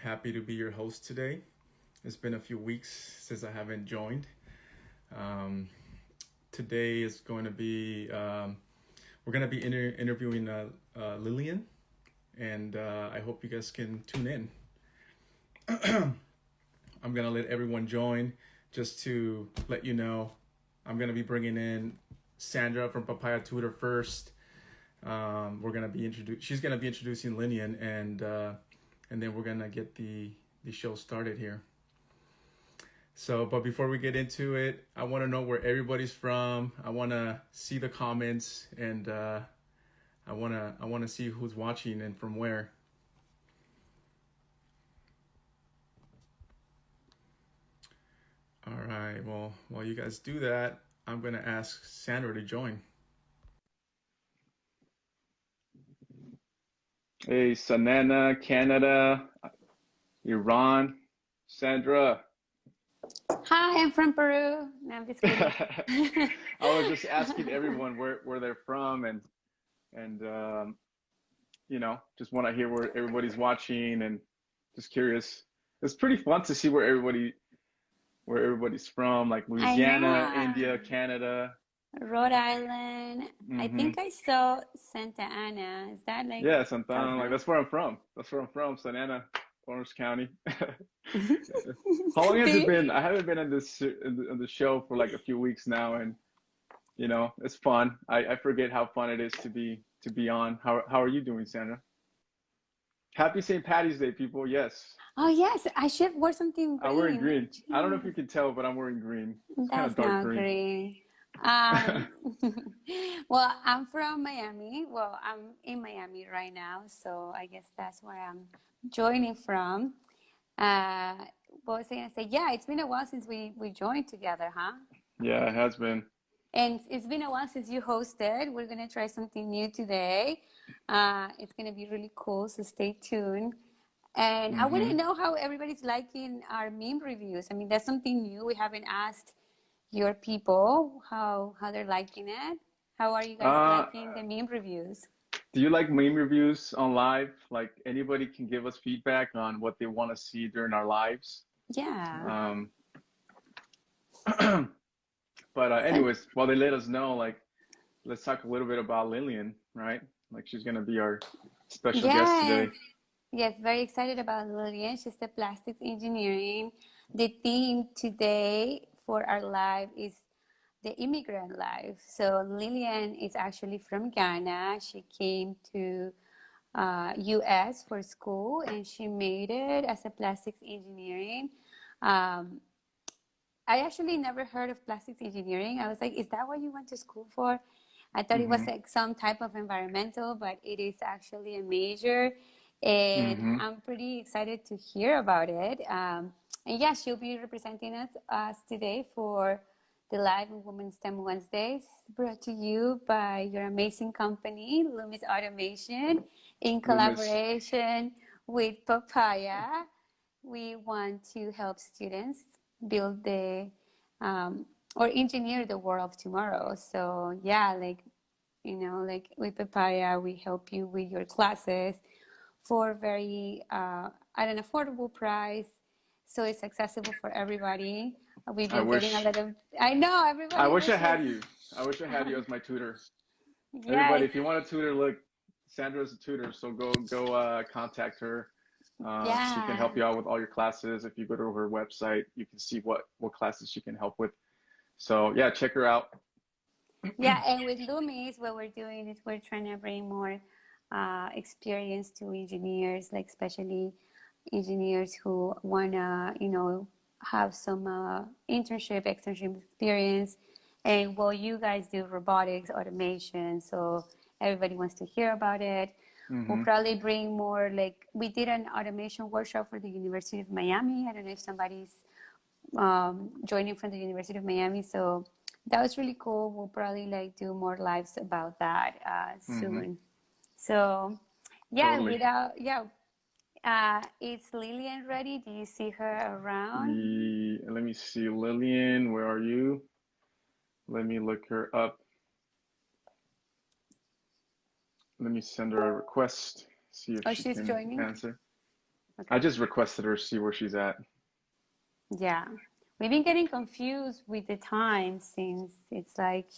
Happy to be your host today. It's been a few weeks since I haven't joined. Um, Today is going to be, we're going to be interviewing Lilian, and I hope you guys can tune in. I'm going to let everyone join just to let you know. I'm going to be bringing in Sandra from Papaya Tutor first. We're gonna be She's gonna be introducing Lilian, and then we're gonna get the show started here. So, but before we get into it, I want to know where everybody's from. I want to see the comments, and I want to see who's watching and from where. All right. Well, while you guys do that, I'm gonna ask Sandra to join. Hey, Sanana, Canada, Iran, Sandra. Hi, I'm from Peru. No, I'm just kidding. I was just asking everyone where they're from, and just want to hear where everybody's watching, and just curious. It's pretty fun to see where everybody's from, like I Louisiana, India, know. Canada. Rhode Island. I Hmm. think I saw Santa Ana. Is that like Yeah, Santana, like California? that's where I'm from. That's where I'm from, Santa Orange County. How long has it See? been? I haven't been on the show for like a few weeks now, and it's fun. I forget how fun it is to be on. How are you doing, Sandra? Happy St. Patty's Day, people. Yes, Oh, yes. I should wear something I'm wearing green. green. I don't know if you Jeez. can tell, but I'm wearing green. It's kind of That's dark not green. green. Um, well, I'm from Miami. Well, I'm in Miami right now, so I guess that's where I'm joining from. Uh, what was I gonna say? Yeah, it's been a while since we joined together, huh? Yeah, it has been. And it's been a while since you hosted. We're gonna try something new today. It's gonna be really cool, so stay tuned. And I want to Hmm. know how everybody's liking our meme reviews. I mean, that's something new. We haven't asked your people how they're liking it. How are you guys Uh, liking the meme reviews? do you like meme reviews on live? Like anybody can give us feedback on what they want to see during our lives. Yeah. Um, but So, anyways, while they let us know, like let's talk a little bit about Lilian, right? Like she's gonna be our special guest yes. today. Yes, very excited about Lilian. She's the plastics engineering. The theme today for our live is the immigrant life. So Lilian is actually from Ghana. She came to US for school and she made it as a plastics engineering. Um, I actually never heard of plastics engineering. I was like, is that what you went to school for? I thought it was Hmm. like some type of environmental, but it is actually a major. And Hmm. I'm pretty excited to hear about it. And yeah, she'll be representing us today for the Live and Women STEM Wednesdays, brought to you by your amazing company, Loomis Automation, in Loomis. collaboration with Papaya. We want to help students build the or engineer the world of tomorrow. So yeah, like with Papaya, we help you with your classes for very at an affordable price, so it's accessible for everybody. We've I been getting a wish lot of. I know I everybody wish I wishes. had you. I wish I had you as my tutor. Everybody, Yes, if you want a tutor, look, Sandra's a tutor, so go contact her. She can help yeah. you out with all your classes. If you go to her website, you can see what classes she can help with. So yeah, check her out. Yeah, and with Loomis, what we're doing is we're trying to bring more experience to engineers, like especially engineers who wanna, have some externship experience. And well, you guys do robotics, automation, so everybody wants to hear about it. We'll Hmm. probably bring more, like we did an automation workshop for the University of Miami. I don't know if somebody's joining from the University of Miami. So that was really cool. We'll probably like do more lives about that Hmm. soon. So yeah, Totally. is Lilian ready? Do you see her around? Let me see, Lilian, where are you? Let me look her up. Let me send her a request, see if Oh, she she's can joining. answer. I Okay. just requested her to see where she's at. Yeah. We've been getting confused with the time since it's like,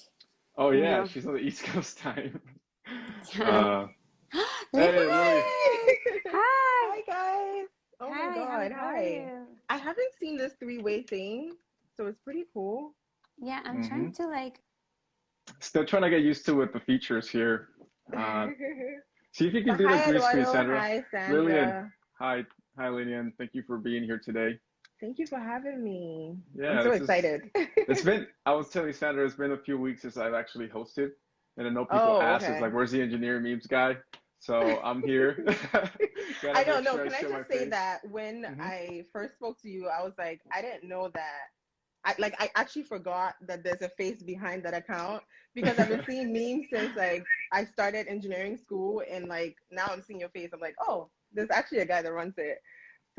Oh you yeah, know, she's on the East Coast time. yeah. Uh, hey, Lily. Lily! Hi! Hi guys. Oh my Hi, how God. are Hi. you? I haven't seen this three-way thing, so it's pretty cool. Yeah, I'm Hmm. trying to like, Still trying to get used to with the features here. Uh, See if you can But do the hi green screen, Eduardo. Sandra. Hi Lilian, Sandra. hi, hi, Lilian. Thank you for being here today. Thank you for having me. I'm Yeah, so this is. excited. It's been. I was telling Sandra, it's been a few weeks since I've actually hosted, and I know people Oh, ask, "Is okay. like, where's the engineering memes guy?" So I'm here. Gotta I don't make know. sure I Can I show my just say face. that when Hmm. I first spoke to you, I was like, I didn't know that. I actually forgot that there's a face behind that account because I've been seeing memes since like I started engineering school, and like now I'm seeing your face. I'm like, oh, there's actually a guy that runs it.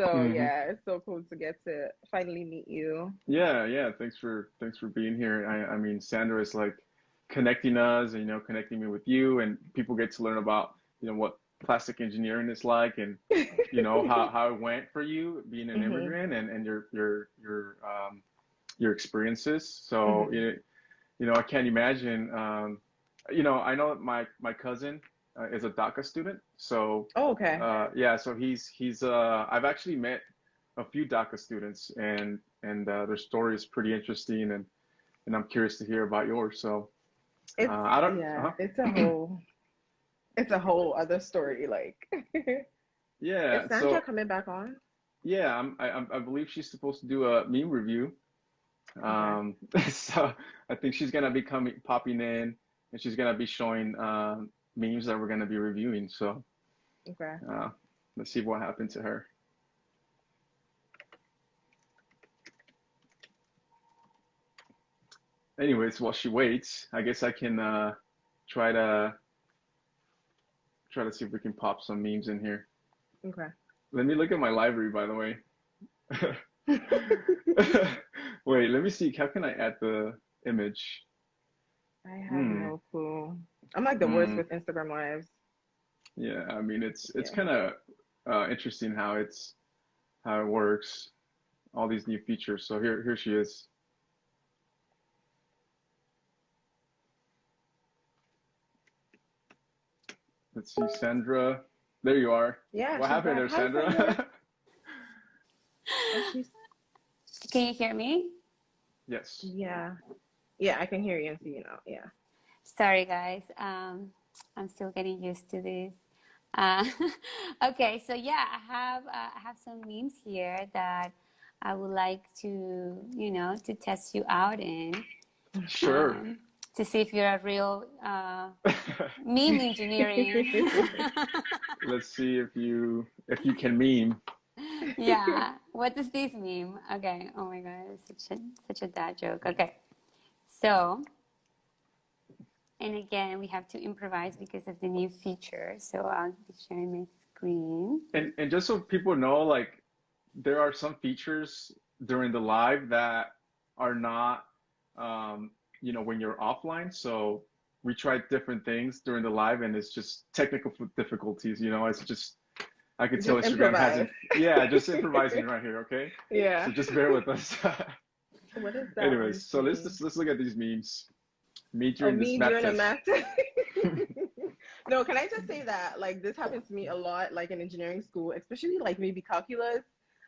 So Hmm. yeah, it's so cool to get to finally meet you. Yeah, yeah. Thanks for being here. I mean, Sandra is like connecting us, and connecting me with you, and people get to learn about what plastic engineering is like, and how it went for you being an Mhm. immigrant, and your experiences. So Mhm. I can't imagine. I know that my cousin is a DACA student, so Oh, okay. yeah, so he's I've actually met a few DACA students, and their story is pretty interesting, and I'm curious to hear about yours. So It's I don't. yeah, Uh-huh. it's a whole other story. Like, is Yeah, Sandra so coming back on? yeah, I believe she's supposed to do a meme review. Okay. Um, so I think she's gonna be popping in, and she's gonna be showing memes that we're gonna be reviewing. So Okay. uh, let's see what happened to her. Anyways, while she waits, I guess I can try to try to see if we can pop some memes in here. Okay. Let me look at my library, by the way. Wait, let me see. How can I add the image? I have Hmm. no clue. I'm like the worst Hmm. with Instagram lives. Yeah, I mean it's Yeah. kind of interesting how it works. All these new features. So here she is. Let's see, Sandra. There you are. Yeah, What she's happened back. there, Hi, Sandra. Sandra? Oh, she's can you hear me? Yes. yeah. Yeah, I can hear you and see you now. Yeah. Sorry, guys. I'm still getting used to this. Uh, okay, so yeah, I have some memes here that I would like to, to test you out in, Sure. um, to see if you're a real meme engineering. Let's see if you can meme. Yeah. What does this mean? Okay. Oh my God, it's such a dad joke. Okay. So, and again, we have to improvise because of the new feature. So I'll be sharing my screen. And just so people know, like there are some features during the live that are not when you're offline. So we tried different things during the live, and it's just technical difficulties. It's just I could tell Just Instagram improvise. hasn't. Yeah, just improvising right here. Okay, so Yeah. just bear with us. What is that? Let me Anyways, so let's see. just let's look at these memes. Me Oh, during this me math doing a test. math test. No, can I just say that like this happens to me a lot, like in engineering school, especially like maybe calculus.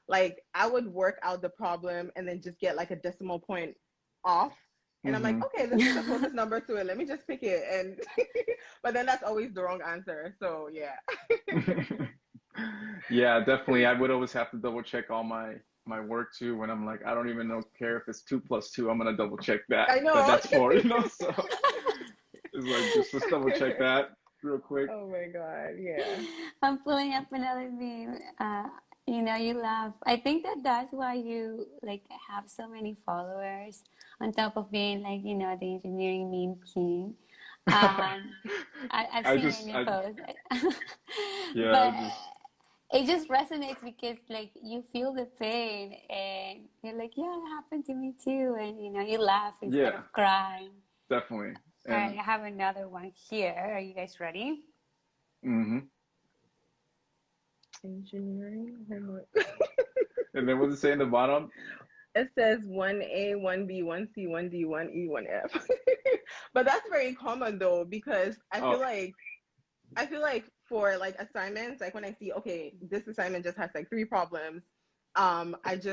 Like I would work out the problem and then just get like a decimal point off. And I'm like, Hmm. okay, this is the closest number to it. Let me just pick it. And but then that's always the wrong answer. So yeah. Yeah, definitely. I would always have to double check all my work too when I'm like, I don't even know care if it's 2 + 2. I'm gonna double check that I that know. that's four. So it's like just let's double check that real quick. Oh my God. Yeah. I'm pulling up another meme. You laugh. I think that's why you like have so many followers on top of being like, the engineering meme king. Um, I've I seen your just new I post, yeah, but I just it just resonates because like you feel the pain and you're like, yeah, it happened to me too, and you laugh instead yeah, of crying. definitely. All right, And I have another one here. Are you guys ready? hmm Engineering homework. And then what's it say in the bottom? It says 1A, 1B, 1C, 1D, 1E, 1F. But that's very common though, because I feel like for like assignments, like when I see, okay, this assignment just has like 3 problems, I was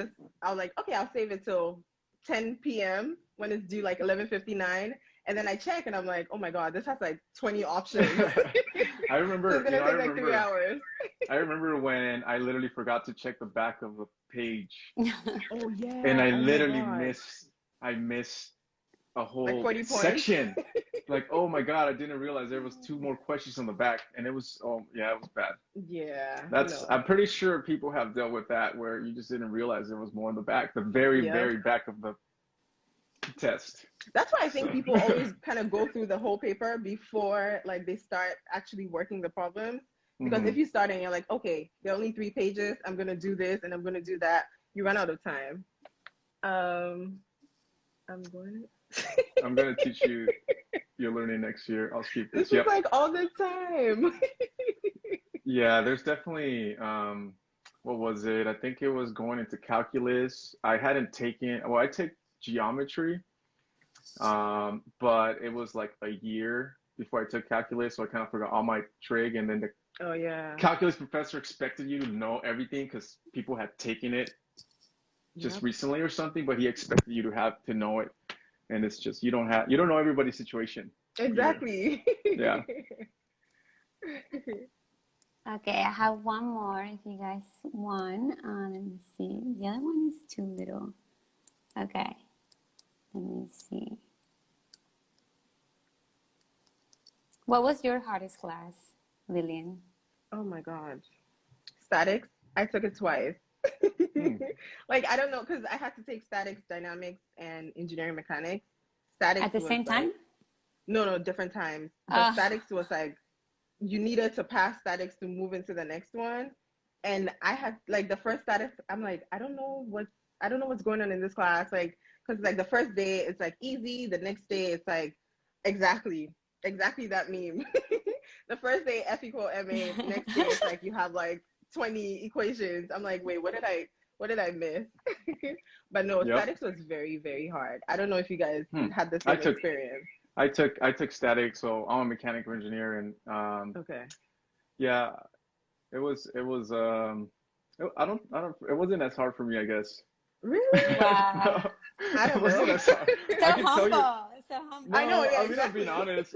like, okay, I'll save it till 10 p.m. when it's due like 11:59. And then I check and I'm like, oh my God, this has like 20 options. I remember, So it's gonna take like 3 hours. I remember when I literally forgot to check the back of the page. Oh yeah. And I oh my literally God. missed a whole Like 40 points. section. Like, oh my God, I didn't realize there was 2 more questions on the back. And it was, oh yeah, it was bad. Yeah. I'm pretty sure people have dealt with that where you just didn't realize there was more in the back, the very, very back of the test. That's why I think people always kind of go through the whole paper before like they start actually working the problems. Because if you start and you're like, okay, there are only 3 pages, I'm gonna do this and I'm gonna do that, you run out of time. I'm gonna teach you your learning next year. I'll keep this. This is like all the time. Yeah, there's definitely what was it? I think it was going into calculus. I hadn't taken, well, I take geometry, but it was like a year before I took calculus, so I kind of forgot all my trig, and then the calculus professor expected you to know everything because people had taken it just recently or something, but he expected you to have to know it, and it's just you don't know everybody's situation. Exactly. Yeah. Okay, I have one more if you guys want. Let me see. The other one is too little. Okay, let me see. What was your hardest class, Lilian? Oh my God. Statics. I took it twice. Like, I don't know, because I had to take statics, dynamics, and engineering mechanics. Statics at the same time? No, different times. But statics was like, you needed to pass statics to move into the next one. And I had like the first statics, I'm like, I don't know what's going on in this class. Like, because like the first day it's like easy, the next day it's like exactly that meme. The first day F equal MA, next day it's like you have like 20 equations. I'm like, wait, what did I miss? But no, statics was very, very hard. I don't know if you guys had the same experience. I took statics, so I'm a mechanical engineer, and yeah, it wasn't as hard for me, I guess. Really? Wow. No, it wasn't as hard. So humble. So humble. No, I know. Yeah, I mean, I'm being honest.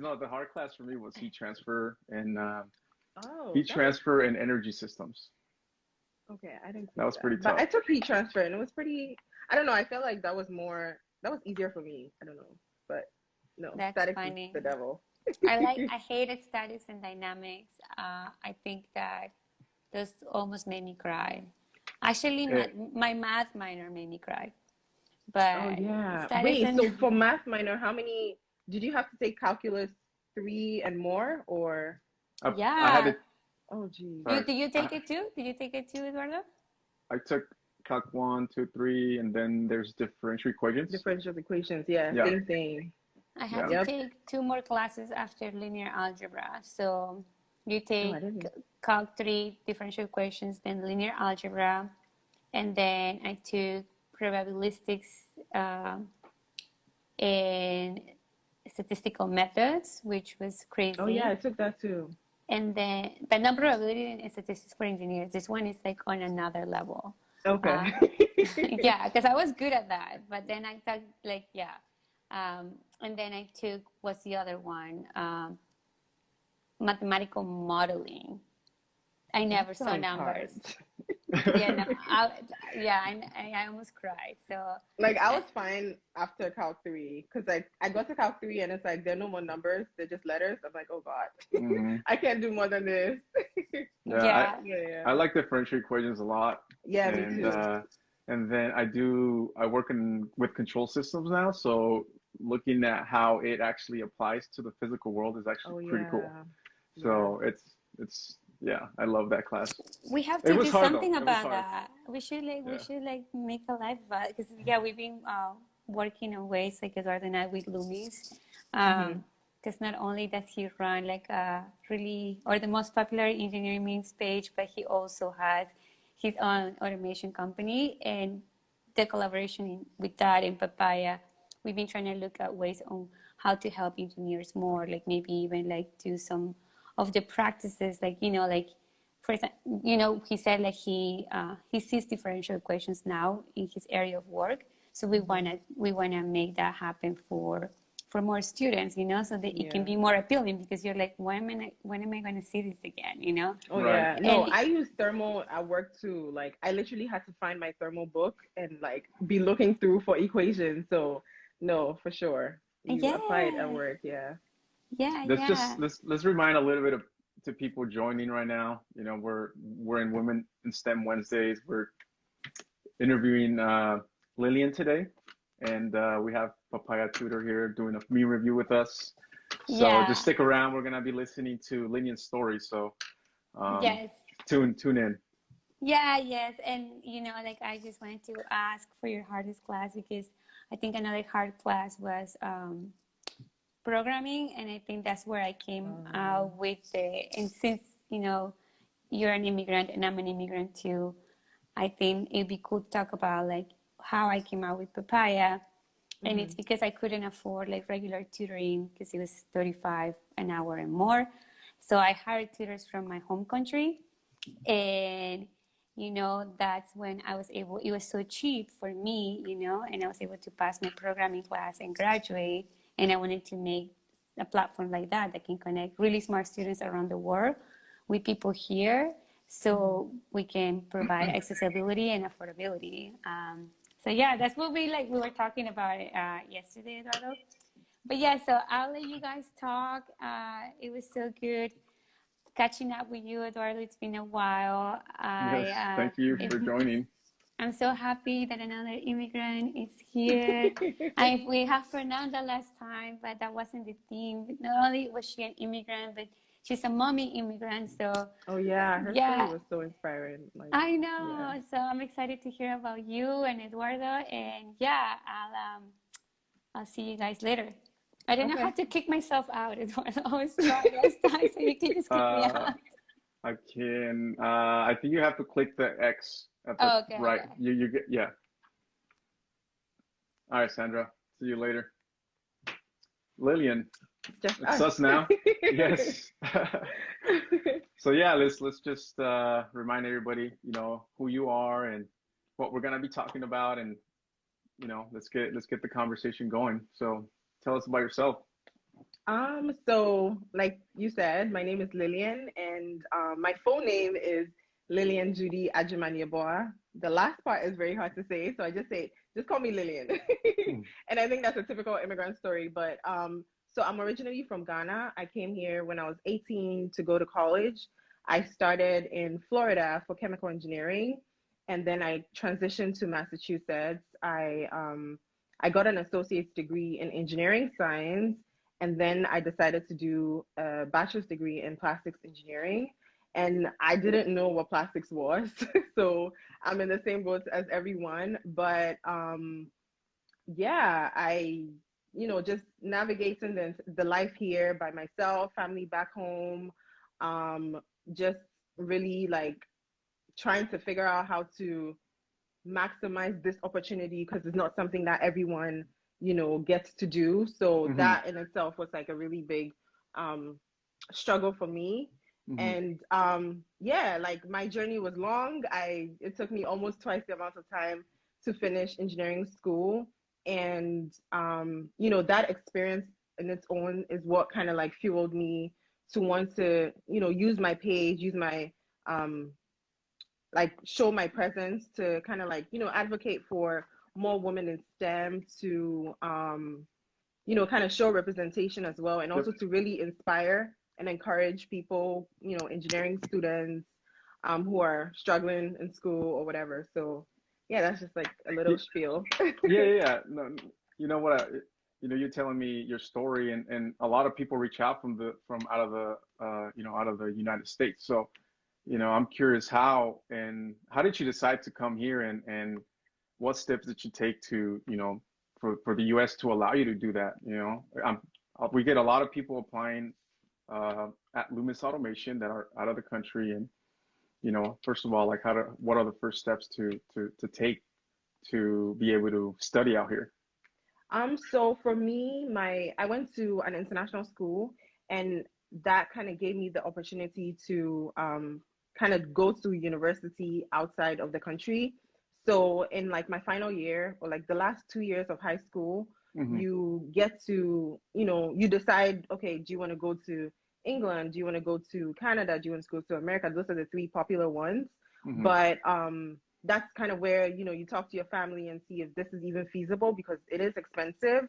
No, the hard class for me was heat transfer and energy systems. Okay, I didn't. That was pretty tough. But I took heat transfer, and it was pretty. I don't know. I felt like that was easier for me. I don't know, but no, statics is the devil. I hated statics and dynamics. I think that those almost made me cry. Actually, my math minor made me cry. But wait, so for math minor, how many did you have to take? Calculus 3 and more, or I had it. Oh geez. Did you take it too? Did you take it too, Eduardo? I took Calc 1, 2, 3, and then there's differential equations. Differential equations, same thing. I had to take 2 more classes after linear algebra. So you take Calc 3, differential equations, then linear algebra, and then I took probabilistics and statistical methods, which was crazy. Oh yeah, I took that too. And then, but not probability and statistics for engineers. This one is like on another level. Okay. Yeah, because I was good at that, but then I thought and then I took, what's the other one? Mathematical modeling. I never saw numbers. I almost cried. So like I was fine after Calc 3 because like I got to Calc 3 and it's like there are no more numbers, they're just letters. I'm like, oh God, I can't do more than this. I like differential equations a lot. Yeah, me too. And then I work with control systems now, so looking at how it actually applies to the physical world is actually pretty cool. So it's I love that class. We have to do something about that. We should make a live about it because we've been working on ways like Eduardo and I with Loomis to because not only does he run like a really, or the most popular engineering memes page, but he also has his own automation company, and the collaboration with that and Papaya, we've been trying to look at ways on how to help engineers more, like maybe even like do some of the practices, like, you know, like, for example, you know, he said like he sees differential equations now in his area of work. So we wanna make that happen for more students, you know, so that it can be more appealing, because you're like, when am I going to see this again, you know? Oh Right. yeah. No, And I use thermal at work too. Like I literally had to find my thermal book and like be looking through for equations. So no, for sure. You apply it at yeah, work, yeah. yeah. Let's remind a little bit to people joining right now. You know, we're in Women in STEM Wednesdays. We're interviewing Lilian today, and we have Papaya Tutor here doing a meme review with us. So Yeah. just stick around. We're gonna be listening to Lilian's story. So Yes. tune in. Yeah, yes. And, you know, like I just wanted to ask for your hardest class, because I think another hard class was programming. And I think that's where I came out with and since, you know, you're an immigrant and I'm an immigrant too, I think it'd be cool to talk about like how I came out with Papaya. And it's because I couldn't afford like regular tutoring, because it was 35 an hour and more. So I hired tutors from my home country. And, you know, that's when I was able, it was so cheap for me, you know, and I was able to pass my programming class and graduate. And I wanted to make a platform like that that can connect really smart students around the world with people here, so we can provide accessibility and affordability. So yeah, that's what we were talking about yesterday, Eduardo. But yeah, so I'll let you guys talk. It was so good catching up with you, Eduardo. It's been a while. Yes, thank you for joining. I'm so happy that another immigrant is here. We have Fernanda last time, but that wasn't the theme. Not only was she an immigrant, but she's a mommy immigrant. So Oh yeah, her story was so inspiring. Like I know. yeah. So I'm excited to hear about you and Eduardo. And yeah, I'll see you guys later. I don't know how to kick myself out, Eduardo. I always try last time, so you can just kick me out. I can. I think you have to click the X at the right. Okay. You get, yeah. All right, Sandra. See you later. Lilian, Just it's us now. Yes. So yeah, let's just remind everybody, you know, who you are and what we're gonna be talking about, and you know, let's get the conversation going. So tell us about yourself. So like you said, my name is Lilian, and my full name is Lilian Judy Ajimaniaboa. The last part is very hard to say, so I just call me Lilian. And I think that's a typical immigrant story. But so I'm originally from Ghana. I came here when I was 18 to go to college. I started in Florida for chemical engineering, and then I transitioned to Massachusetts. I got an associate's degree in engineering science, and then I decided to do a bachelor's degree in plastics engineering. And I didn't know what plastics was. So I'm in the same boat as everyone. But yeah, just navigating the life here by myself, family back home, just really like trying to figure out how to maximize this opportunity, because it's not something that everyone gets to do. So that in itself was like a really big struggle for me. And yeah, like my journey was long. It took me almost twice the amount of time to finish engineering school. And that experience in its own is what kind of like fueled me to want to use my page, use my like show my presence to kind of like advocate for more women in STEM, to kind of show representation as well, and also to really inspire and encourage people, engineering students who are struggling in school or whatever. So yeah, that's just like a little spiel. Yeah. No, you know what? You're telling me your story, and a lot of people reach out from out of the United States. So, I'm curious how did you decide to come here, and what steps did you take to, for the U.S. to allow you to do that? we get a lot of people applying at Loomis Automation that are out of the country. And, you know, first of all, like what are the first steps to take to be able to study out here? So for me, I went to an international school, and that kind of gave me the opportunity to kind of go to university outside of the country. So in like my final year, or like the last 2 years of high school, Hmm. you get to, you decide, okay, do you want to go to England? Do you want to go to Canada? Do you want to go to America? Those are the three popular ones. Hmm. But that's kind of where, you talk to your family and see if this is even feasible, because it is expensive.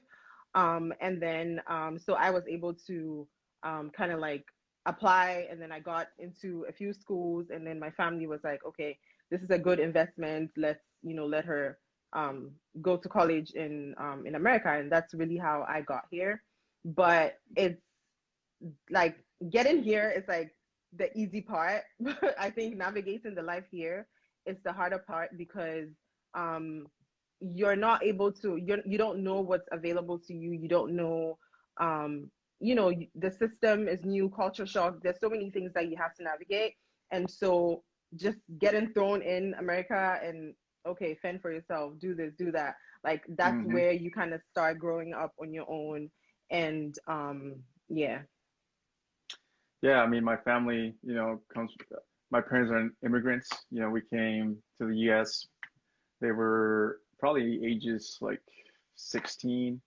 And then, so I was able to kind of like apply, and then I got into a few schools, and then my family was like, okay, this is a good investment. Let's, let her go to college in America. And that's really how I got here. But it's like getting here is like the easy part. But I think navigating the life here is the harder part, because you're not able to, you don't know what's available to you. You don't know, the system is new, culture shock. There's so many things that you have to navigate. And so just getting thrown in America and, okay, fend for yourself, do this, do that. Like that's Hmm. where you kind of start growing up on your own. And yeah. Yeah, I mean, my family, you know, my parents are immigrants. You know, we came to the US. They were probably ages like 16,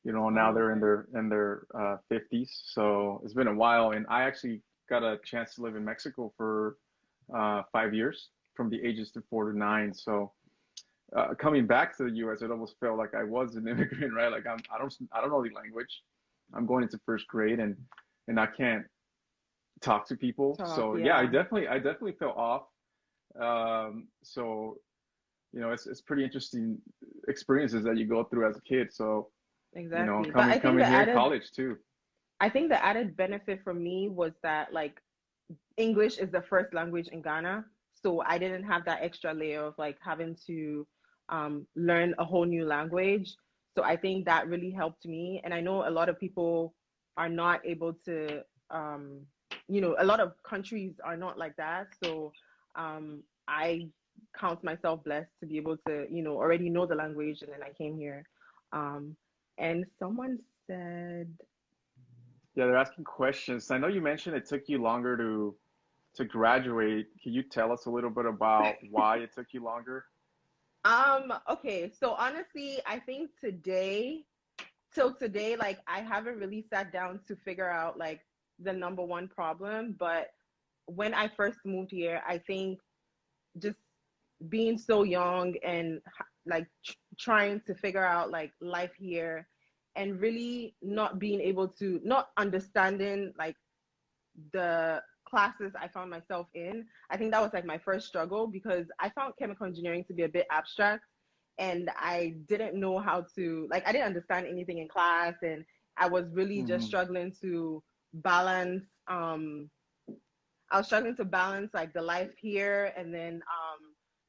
you know, now Oh, they're in okay. their 50s. So it's been a while. And I actually got a chance to live in Mexico for 5 years, from the ages to 4 to 9. So coming back to the US, it almost felt like I was an immigrant, right? Like I don't know the language. I'm going into first grade, and I can't talk to people. Talk, So yeah, yeah. I definitely felt off. So you know, it's pretty interesting experiences that you go through as a kid. So you know, Exactly. But coming here in college too. I think the added benefit for me was that like English is the first language in Ghana. So I didn't have that extra layer of like having to learn a whole new language. So I think that really helped me. And I know a lot of people are not able to, um, a lot of countries are not like that. So I count myself blessed to be able to, already know the language. And then I came here. Um, and someone said, Yeah, they're asking questions. I know you mentioned it took you longer to graduate. Can you tell us a little bit about why it took you longer? okay, so honestly, I think till today, like I haven't really sat down to figure out like the number one problem. But when I first moved here, I think just being so young and like trying to figure out like life here, and really not being able to, not understanding like the classes I found myself in. I think that was like my first struggle, because I found chemical engineering to be a bit abstract, and I didn't know how to, like, I didn't understand anything in class, and I was really just Hmm. struggling to balance. I was struggling to balance like the life here, and then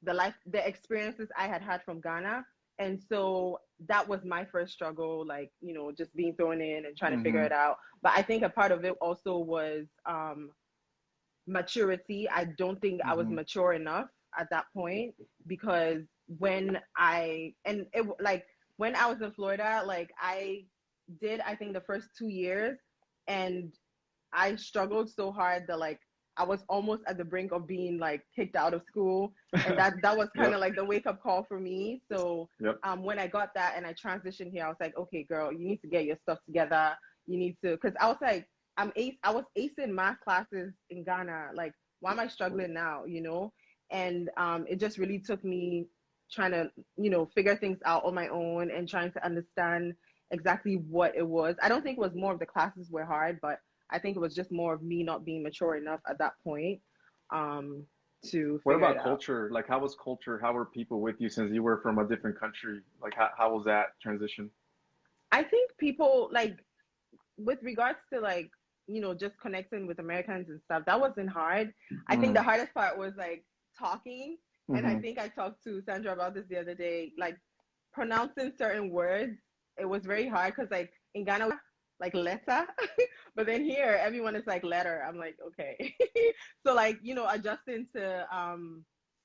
the experiences I had had from Ghana. And so that was my first struggle, like, just being thrown in and trying to figure Hmm. it out. But I think a part of it also was maturity. I don't think I was Hmm. mature enough at that point, because when I was in Florida, like I think the first 2 years, and I struggled so hard that like I was almost at the brink of being like kicked out of school. And that was kind Yep. of like the wake up call for me. So Yep. when I got that and I transitioned here, I was like, okay, girl, you need to get your stuff together. You need to, because I was like, I was acing math classes in Ghana. Like, why am I struggling now? And it just really took me trying to, figure things out on my own, and trying to understand exactly what it was. I don't think it was more of the classes were hard, but I think it was just more of me not being mature enough at that point um, to What figure it about out. culture? Like, how was culture? How were people with you since you were from a different country? Like, how was that transition? I think people like, with regards to like, just connecting with Americans and stuff, that wasn't hard. I think Hmm. the hardest part was like talking. And I Hmm. think I talked to Sandra about this the other day, like pronouncing certain words. It was very hard, because like in Ghana, like letter. But then here, everyone is like letter. I'm like, okay. So like, you know, adjusting to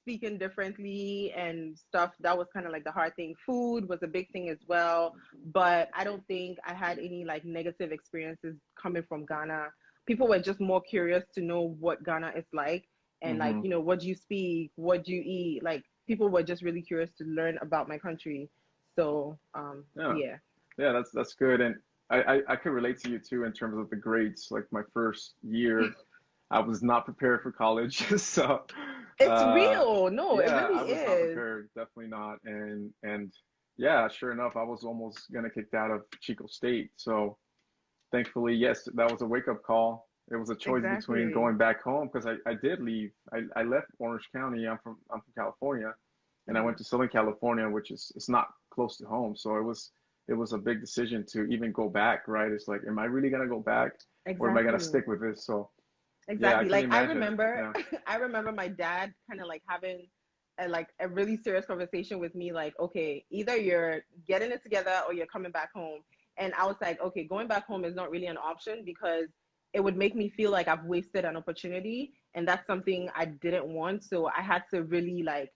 speaking differently and stuff, that was kind of like the hard thing. Food was a big thing as well, but I don't think I had any like negative experiences coming from Ghana. People were just more curious to know what Ghana is like, and like, Mm-hmm. you know, what do you speak, what do you eat? Like people were just really curious to learn about my country. So Yeah. yeah. Yeah, that's good. And I could relate to you too in terms of the grades. Like my first year, I was not prepared for college. So It's uh real. No, it yeah, really I was not is. prepared, definitely not. And yeah, sure enough, I was almost gonna kicked out of Chico State. So thankfully, yes, that was a wake-up call. It was a choice between Exactly. going back home because I did leave. I left Orange County. I'm from California, and I Hmm. went to Southern California, which is it's not close to home. So it was a big decision to even go back, right? It's like, am I really gonna go back, or am I gonna Exactly. stick with this? So yeah, I Exactly. can Like I imagine. remember, Yeah. I remember my dad kind of like having a really serious conversation with me, like, okay, either you're getting it together or you're coming back home. And I was like, okay, going back home is not really an option because it would make me feel like I've wasted an opportunity, and that's something I didn't want. So I had to really like,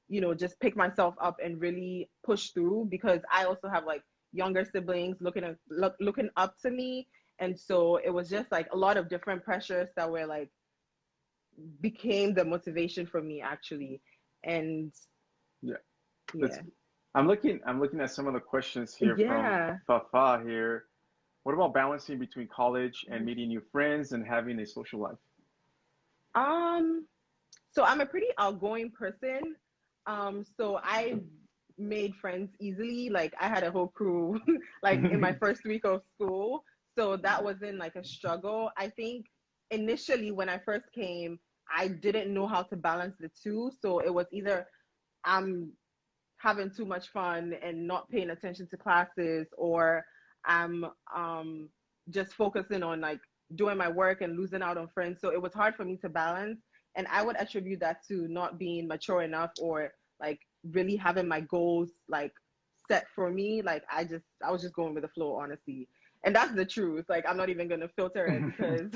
you know, just pick myself up and really push through because I also have like younger siblings looking up to me, and so it was just like a lot of different pressures that were like became the motivation for me actually. And Yeah. That's yeah. I'm looking at some of the questions here from Yeah. Fafa here. What about balancing between college and meeting new friends and having a social life? Um, so I'm a pretty outgoing person. So I made friends easily. Like I had a whole crew like in my first week of school. So that wasn't like a struggle. I think initially when I first came, I didn't know how to balance the two. So it was either I'm having too much fun and not paying attention to classes, or I'm just focusing on like doing my work and losing out on friends. So it was hard for me to balance. And I would attribute that to not being mature enough, or like really having my goals like set for me. Like I was just going with the flow, honestly. And that's the truth. Like I'm not even gonna filter it because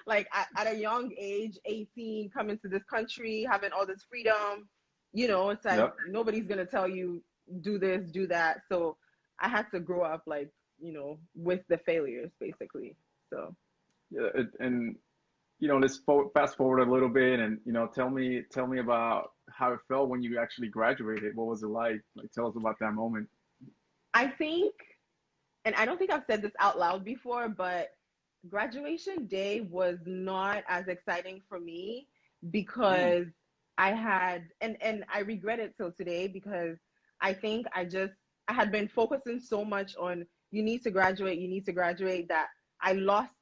like at a young age, 18, coming to this country, having all this freedom, you know, it's like Yep. nobody's gonna tell you do this, do that. So I had to grow up like, you know, with the failures basically. So Yeah, and let's fast forward a little bit, and tell me about how it felt when you actually graduated. What was it like? Like, tell us about that moment. I think, and I don't think I've said this out loud before, but graduation day was not as exciting for me Mm, because I had, and I regret it till today because I think I had been focusing so much on you need to graduate, that I lost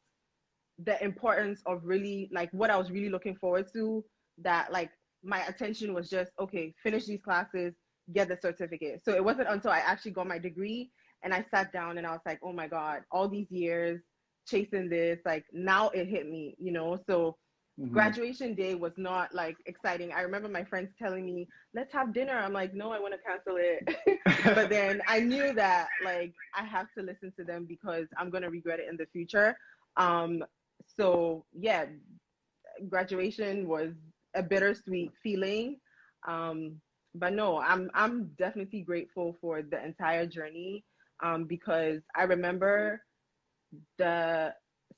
the importance of really like what I was really looking forward to. That like my attention was just, okay, finish these classes, get the certificate. So it wasn't until I actually got my degree and I sat down and I was like, oh my God, all these years chasing this, like now it hit me, you know? So hmm. graduation day was not like exciting. I remember my friends telling me, let's have dinner. I'm like, no, I want to cancel it. But then I knew that like I have to listen to them because I'm going to regret it in the future. Um, so yeah, graduation was a bittersweet feeling. Um, but no, I'm definitely grateful for the entire journey, because I remember the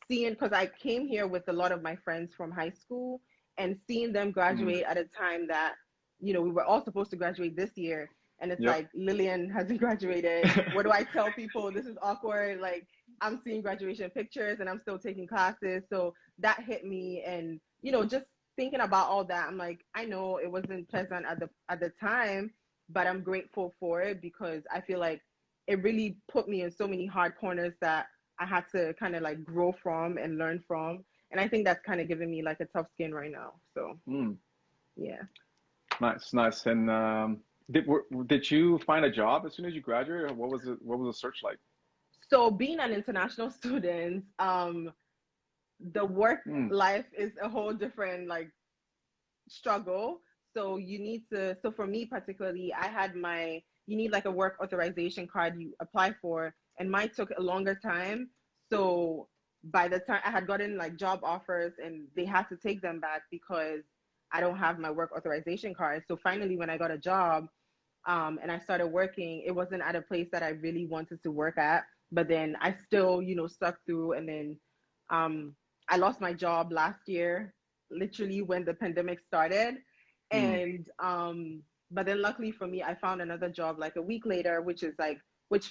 seeing, because I came here with a lot of my friends from high school, and seeing them Mm, graduate at a time that, you know, we were all supposed to graduate this year. And it's yep. like, Lilian hasn't graduated. What do I tell people? This is awkward. Like, I'm seeing graduation pictures and I'm still taking classes. So that hit me. And, you know, just thinking about all that, I'm like, I know it wasn't pleasant at the time, but I'm grateful for it because I feel like it really put me in so many hard corners that I had to kind of like grow from and learn from. And I think that's kind of giving me like a tough skin right now. So Mm, yeah. nice, nice. And did you find a job as soon as you graduated? Or what was the search like? So being an international student, the work Mm, life is a whole different like struggle. So you need to, so for me particularly, I had you need like a work authorization card you apply for, and mine took a longer time. So by the time I had gotten like job offers and they had to take them back because I don't have my work authorization card. So finally, when I got a job, and I started working, it wasn't at a place that I really wanted to work at. But then I still, stuck through. And then I lost my job last year, literally when the pandemic started. And but then luckily for me, I found another job like a week later, which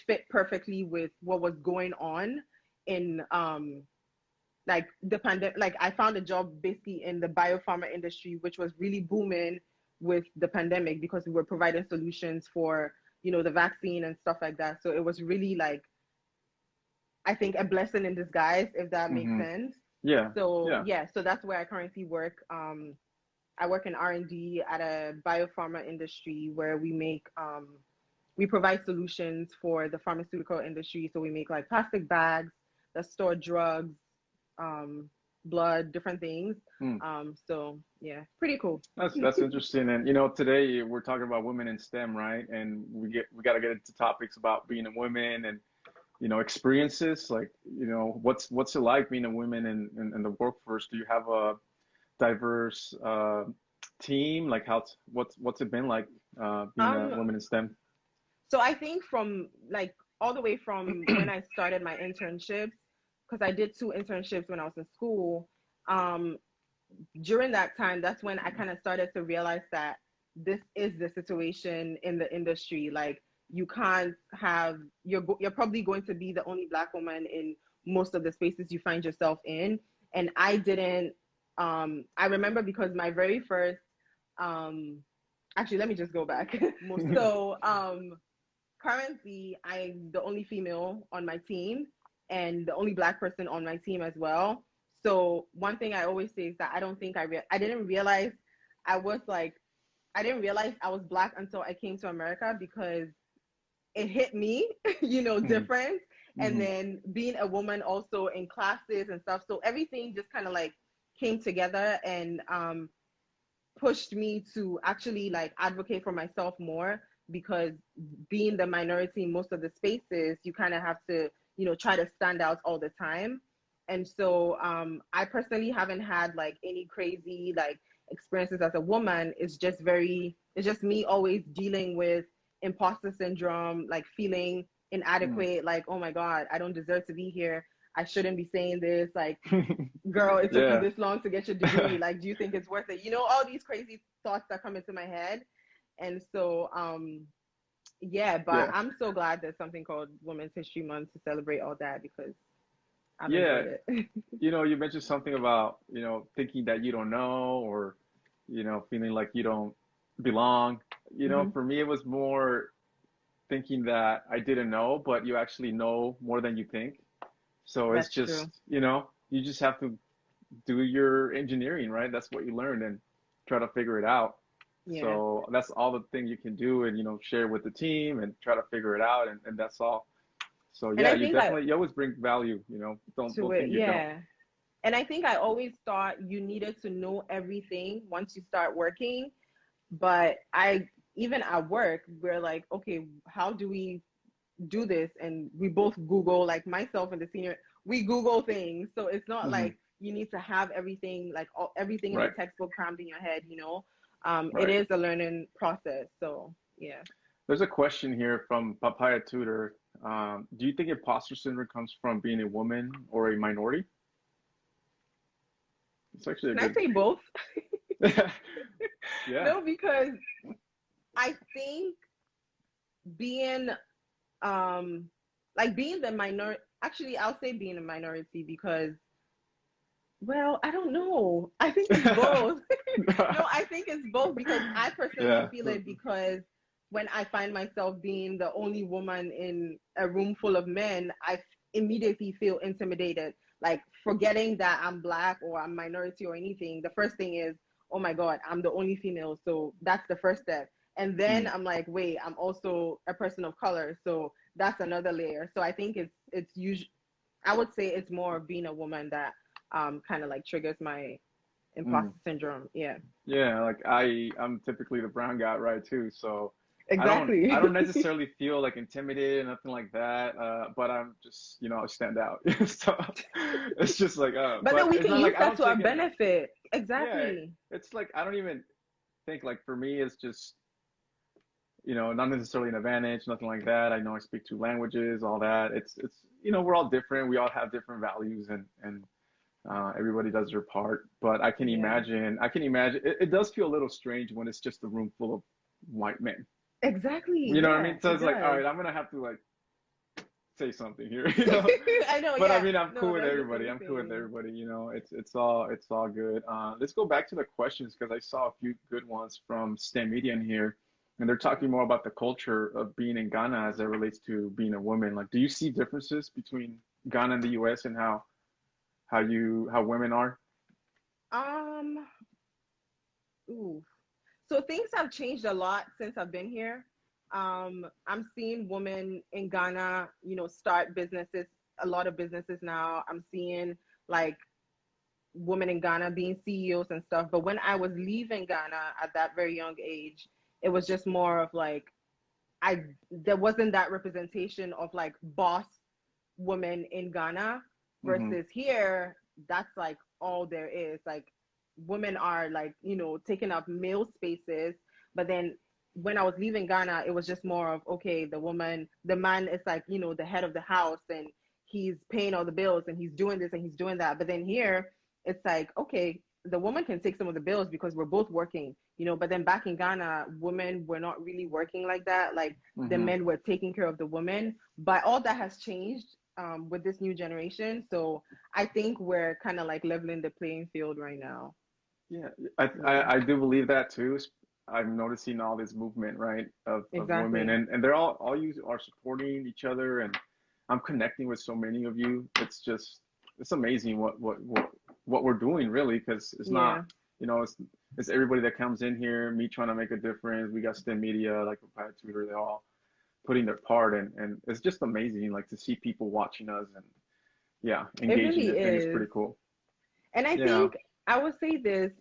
fit perfectly with what was going on in like the pandemic. Like I found a job basically in the biopharma industry, which was really booming with the pandemic because we were providing solutions for, the vaccine and stuff like that. So it was really like, I think, a blessing in disguise, if that makes sense. Yeah. So so that's where I currently work. I work in R&D at a biopharma industry where we provide solutions for the pharmaceutical industry. So we make like plastic bags that store drugs, blood, different things. So yeah, pretty cool. That's interesting. And today we're talking about women in STEM, right? And we got to get into topics about being a woman and experiences, like what's it like being a woman in the workforce? Do you have a diverse team? Like what's it been like being a woman in STEM? So I think from like all the way from when I started my internships, because I did 2 internships when I was in school. During that time, that's when I kind of started to realize that this is the situation in the industry. Like you can't have, you're probably going to be the only Black woman in most of the spaces you find yourself in. And I didn't, I remember because my very first, actually, let me just go back. So currently I'm the only female on my team and the only Black person on my team as well. So one thing I always say is that I don't think I didn't realize I was Black until I came to America, because it hit me, different. And then being a woman also in classes and stuff. So everything just kind of like came together and pushed me to actually like advocate for myself more, because being the minority in most of the spaces, you kind of have to, try to stand out all the time. And so I personally haven't had like any crazy like experiences as a woman. It's just me always dealing with imposter syndrome, like feeling inadequate, like, oh my God, I don't deserve to be here. I shouldn't be saying this. Like, girl, it took you this long to get your degree. Like, do you think it's worth it? All these crazy thoughts that come into my head. And so, I'm so glad there's something called Women's History Month to celebrate all that, because I've enjoyed it. You mentioned something about, thinking that you don't know, or, feeling like you don't belong. For me, it was more thinking that I didn't know, but you actually know more than you think. So it's just, you just have to do your engineering, right? That's what you learned, and try to figure it out. Yeah. So that's all the thing you can do, and, share with the team and try to figure it out. And that's all. So yeah, you always bring value, don't think you don't. And I think I always thought you needed to know everything once you start working. But even at work, we're like, okay, how do we do this? And we both Google, like myself and the senior, we Google things. So it's not like you need to have everything, like everything in the textbook crammed in your head, It is a learning process. So yeah. There's a question here from Papaya Tutor. Do you think imposter syndrome comes from being a woman or a minority? It's actually Can I say both? Yeah. No, because I think being being the minority, actually I'll say being a minority, because, well, I don't know. I think it's both. No, I think it's both, because I personally feel it, because when I find myself being the only woman in a room full of men, I immediately feel intimidated. Like, forgetting that I'm Black or I'm minority or anything, the first thing is, oh my God, I'm the only female. So that's the first step. And then I'm like, wait, I'm also a person of color. So that's another layer. So I think it's usually, I would say it's more being a woman that kind of like triggers my imposter syndrome. Yeah. Yeah, like I'm typically the brown guy, right, too. So Exactly. I don't necessarily feel like intimidated, nothing like that. But I'm just, I stand out. So it's just like, But then but we it's can not use like I that don't to our take it. benefit. Yeah, Exactly. it's like I don't even think like for me it's just, not necessarily an advantage, nothing like that. I know I speak two languages, all that. It's we're all different. We all have different values, and everybody does their part. But Yeah. I can imagine it does feel a little strange when it's just a room full of white men. Exactly. You know what I Yeah, mean? So it it's like, all does. right, I'm gonna have to like say something here, I know, But I yeah. mean, I'm No, cool with that's the everybody. same I'm cool with thing. everybody. It's all good. Let's go back to the questions because I saw a few good ones from STEMedia in here, and they're talking more about the culture of being in Ghana as it relates to being a woman. Like, do you see differences between Ghana and the U.S. and how women are? Um, ooh. So things have changed a lot since I've been here. I'm seeing women in Ghana, start businesses, a lot of businesses now. I'm seeing like women in Ghana being CEOs and stuff. But when I was leaving Ghana at that very young age, it was just more of like I there wasn't that representation of like boss women in Ghana Mm-hmm. versus here, that's like all there is. Like women are like, taking up male spaces, but then when I was leaving Ghana, it was just more of okay, the man is like, the head of the house and he's paying all the bills and he's doing this and he's doing that. But then here it's like, okay, the woman can take some of the bills because we're both working, but then back in Ghana, women were not really working like that. Like the Mm-hmm. men were taking care of the women. But all that has changed with this new generation. So I think we're kind of like leveling the playing field right now. Yeah, Yeah, I do believe that too. I'm noticing all this movement, right, of women, exactly. and they're all you are supporting each other, and I'm connecting with so many of you. It's amazing what we're doing really, because it's not, Yeah. it's everybody that comes in here, me trying to make a difference. We got STEMedia, like Papaya Tutor, they're all putting their part, and it's just amazing, like to see people watching us and yeah, It engaging. really I think it's is. pretty cool. And I Yeah. think I would say this.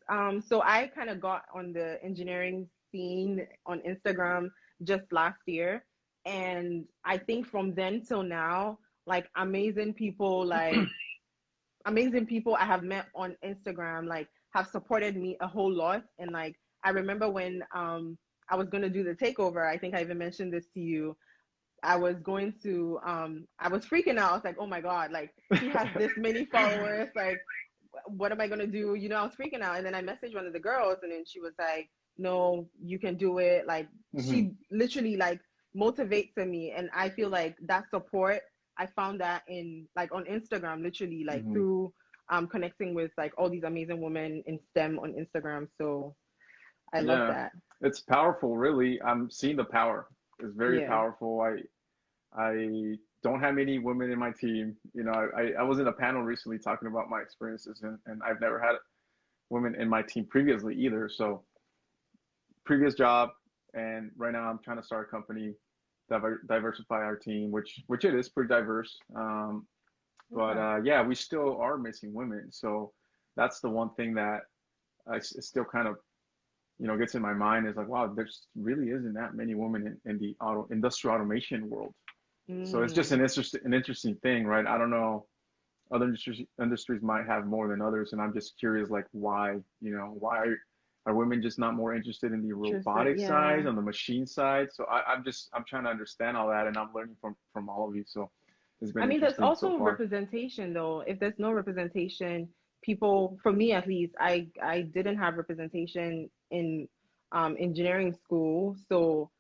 So I kind of got on the engineering scene on Instagram just last year. And I think from then till now, like amazing people I have met on Instagram, like have supported me a whole lot. And like I remember when I was gonna do the takeover, I think I even mentioned this to you. I was freaking out. I was like, oh my God, like he has this many followers, like what am I gonna do? I was freaking out. And then I messaged one of the girls and then she was like, no, you can do it. Like Hmm. she literally like motivates me. And I feel like that support, I found that in like on Instagram, literally like Hmm. through connecting with like all these amazing women in STEM on Instagram. So I love Yeah, that. it's powerful, really. I'm seeing the power. It's very Yeah. powerful. I don't have many women in my team. I was in a panel recently talking about my experiences, and I've never had women in my team previously either. So previous job, and right now I'm trying to start a company, diversify our team, which it is pretty diverse. But Okay. yeah, we still are missing women. So that's the one thing that it still kind of gets in my mind is like, wow, there's really isn't that many women in the industrial automation world. So it's just Mm. an interesting thing, right? I don't know. Other industries might have more than others, and I'm just curious, like, why are women just not more interested in the Interesting. robotic Yeah. side, on the machine side? So I'm trying to understand all that, and I'm learning from all of you. So it's I been mean, there's interesting so also far. representation though. If there's no representation, people, for me at least, I didn't have representation in engineering school, so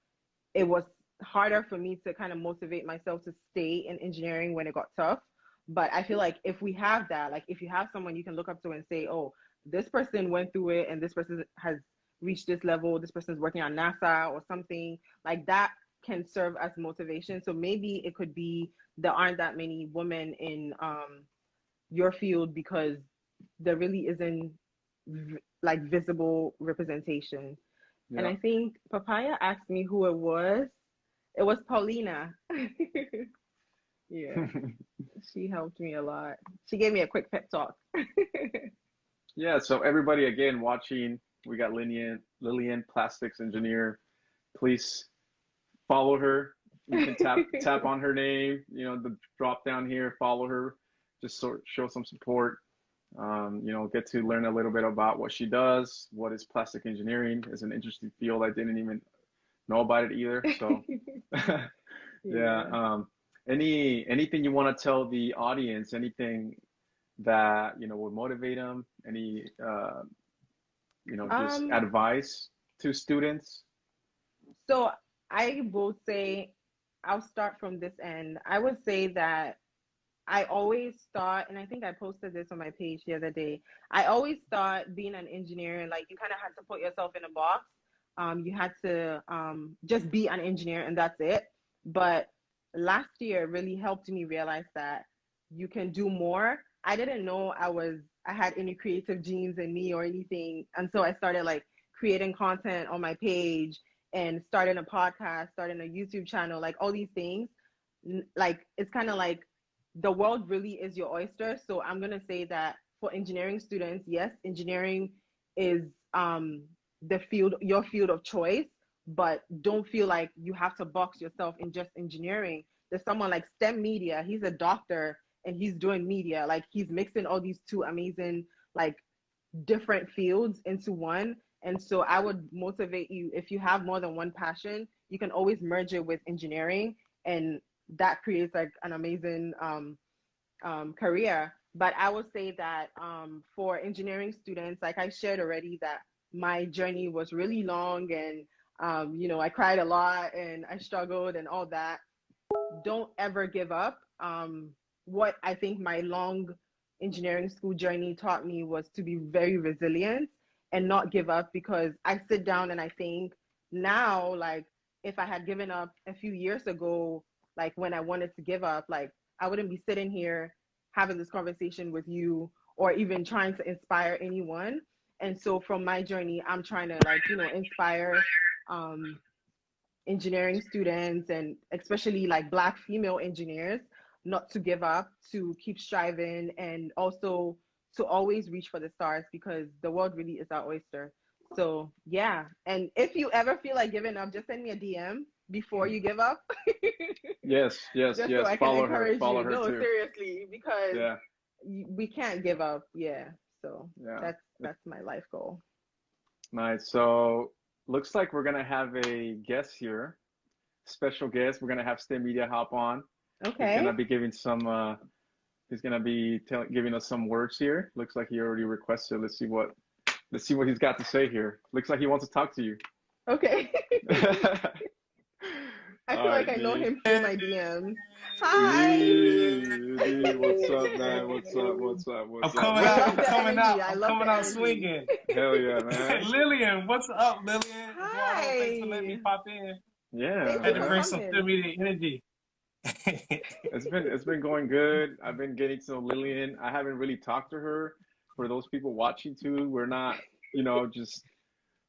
it was harder for me to kind of motivate myself to stay in engineering when it got tough. But I feel like if we have that, like if you have someone you can look up to and say, oh, this person went through it and this person has reached this level, this person's working on NASA or something, like that can serve as motivation. So maybe it could be there aren't that many women in your field because there really isn't like visible representation. And Yeah. I think Papaya asked me who it was. It was Paulina. Yeah, she helped me a lot. She gave me a quick pep talk. Yeah. So everybody again watching, we got Lilian, plastics engineer. Please follow her. You can tap on her name, you know, the drop down here, follow her, just show some support. You know, get to learn a little bit about what she does. What is plastic engineering? Is an interesting field. I didn't even know about it either. So yeah. Anything you want to tell the audience? Anything that, you know, would motivate them? Any you know, just advice to students? So I will say, I'll start from this end. I would say that I always thought, and I think I posted this on my page the other day, I always thought being an engineer, like you kind of had to put yourself in a box. You had to just be an engineer and that's it. But last year really helped me realize that you can do more. I didn't know I had any creative genes in me or anything until I started like creating content on my page and starting a podcast, starting a YouTube channel, like all these things. Like it's kind of like the world really is your oyster. So I'm gonna say that for engineering students, yes, engineering is your field of choice, but don't feel like you have to box yourself in just engineering. There's someone like STEMedia, he's a doctor and he's doing media. Like he's mixing all these two amazing, like different fields into one. And so I would motivate you, if you have more than one passion, you can always merge it with engineering, and that creates like an amazing career. But I would say that for engineering students, like I shared already, that my journey was really long, and you know, I cried a lot and I struggled and all that. Don't ever give up. What I think my long engineering school journey taught me was to be very resilient and not give up, because I sit down and I think now, like if I had given up a few years ago, like when I wanted to give up, like I wouldn't be sitting here having this conversation with you or even trying to inspire anyone. And so from my journey, I'm trying to, like, you know, inspire engineering students, and especially like Black female engineers, not to give up, to keep striving, and also to always reach for the stars, because the world really is our oyster. So yeah, and if you ever feel like giving up, just send me a DM before you give up. Yes, Just so I can follow encourage her, follow you. her No, too. seriously, because Yeah, we can't give up. Yeah. So yeah. that's my life goal. Nice. So looks like we're gonna have a guest here, special guest. We're gonna have STEMedia hop on. He's Okay. gonna be giving some. He's gonna be giving us some words here. Looks like he already requested. Let's see what he's got to say here. Looks like he wants to talk to you. Okay. I All feel like right, I know D. him through my DMs. Hi. D, what's up, man? What's up? I'm I coming I out. love I'm the coming energy. out. I I'm love coming the out energy. swinging. Hell yeah, man. Lilian, what's up, Lilian? Eduardo, thanks for letting me Hi. pop in. Yeah, Thank Had you to for bring man. some coming. STEMedia energy. It's been going good. I've been getting to know Lilian. I haven't really talked to her. For those people watching too, we're not, you know, just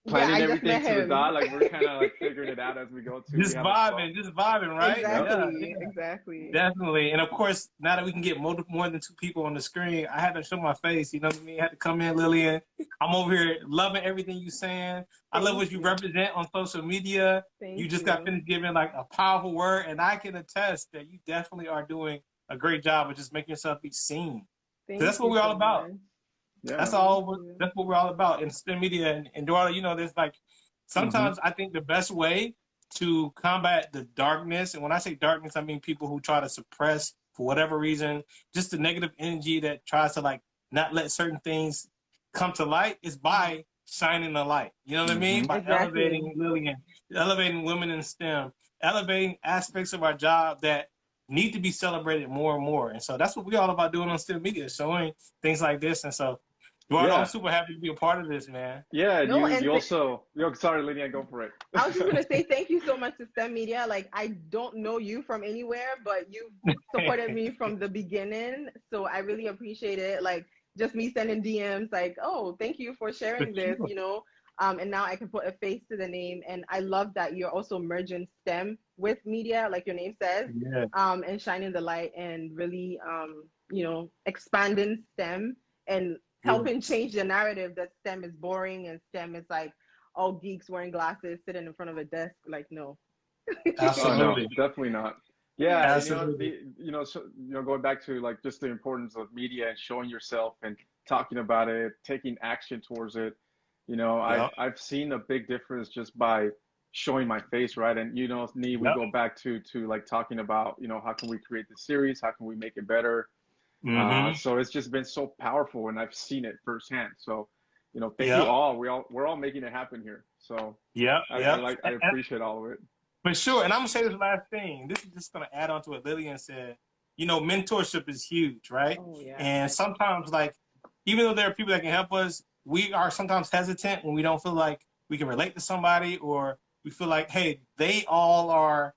Yeah, planning I just everything met to the him. dot. Like we're kind of like figuring it out as we go too. We just have a flow. vibing, right? Yep. Yeah, Exactly. yeah. Exactly. Definitely. And of course, now that we can get more than two people on the screen, I had to show my face. You know what I mean? I had to come in, Lilian. I'm over here loving everything you saying. I love what you represent on social media. Thank You just you. got finished giving like a powerful word, and I can attest that you definitely are doing a great job of just making yourself be seen. Thank So that's what you we're all so about. much. Yeah. That's Thank all. you. That's what we're all about in STEM media. And Eduardo, you know, there's like sometimes I think the best way to combat the darkness, and when I say darkness, I mean people who try to suppress for whatever reason, just the negative energy that tries to like not let certain things come to light, is by shining the light. You know what I mean? By Exactly. elevating Lilian, elevating women in STEM, elevating aspects of our job that need to be celebrated more and more. And so that's what we're all about doing on STEM media, showing things like this. And so, Eduardo, I'm super happy to be a part of this, man. Yeah, No, you also, sorry, Lilian, go for it. I was just gonna say thank you so much to STEMedia. Like I don't know you from anywhere, but you supported me from the beginning, so I really appreciate it. Like just me sending DMs, like, oh, thank you for sharing this, you know. And now I can put a face to the name, and I love that you're also merging STEM with media, like your name says, Yeah. and shining the light and really, you know, expanding STEM and helping change the narrative that STEM is boring and STEM is like all geeks wearing glasses sitting in front of a desk. Like, no, Oh no, Absolutely. definitely not. Yeah, and Absolutely. going back to like just the importance of media and showing yourself and talking about it, taking action towards it. Yep. I've seen a big difference just by showing my face, right? And we Yep. go back to like talking about, how can we create the series? How can we make it better? Mm-hmm. So it's just been so powerful, and I've seen it firsthand. So, thank you Yep. all. We're all making it happen here. So Yep. Yep. I appreciate all of it. For sure. And I'm gonna say this last thing. This is just gonna add on to what Lilian said. Mentorship is huge, right? Oh yeah. And sometimes, like, even though there are people that can help us, we are sometimes hesitant when we don't feel like we can relate to somebody, or we feel like, hey, they all are,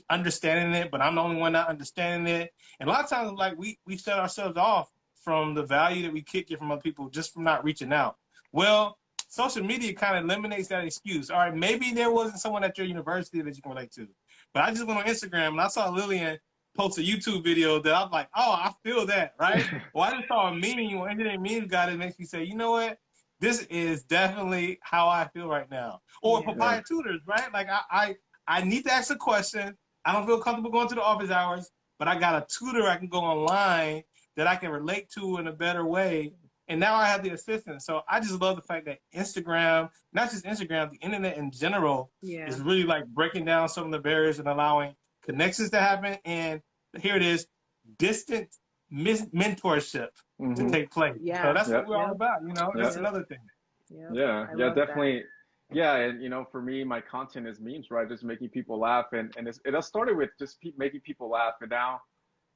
understanding it, but I'm the only one not understanding it. And a lot of times, like, we set ourselves off from the value that we could get from other people just from not reaching out. Well, social media kind of eliminates that excuse. All right, maybe there wasn't someone at your university that you can relate to. But I just went on Instagram and I saw Lilian post a YouTube video that I was like, oh, I feel that, right? Well, I just saw a meme, or internet meme got it, makes me say, you know what? This is definitely how I feel right now. Or Papaya tutors, right? Like I need to ask a question. I don't feel comfortable going to the office hours, but I got a tutor I can go online that I can relate to in a better way. And now I have the assistant. So I just love the fact that Instagram, not just Instagram, the internet in general is really like breaking down some of the barriers and allowing connections to happen. And here it is, distant mentorship to take place. Yeah. So that's what we're all about, That's Yep. another thing. Yeah, definitely. Yeah, and for me, my content is memes, right? Just making people laugh, and it started with just making people laugh, and now,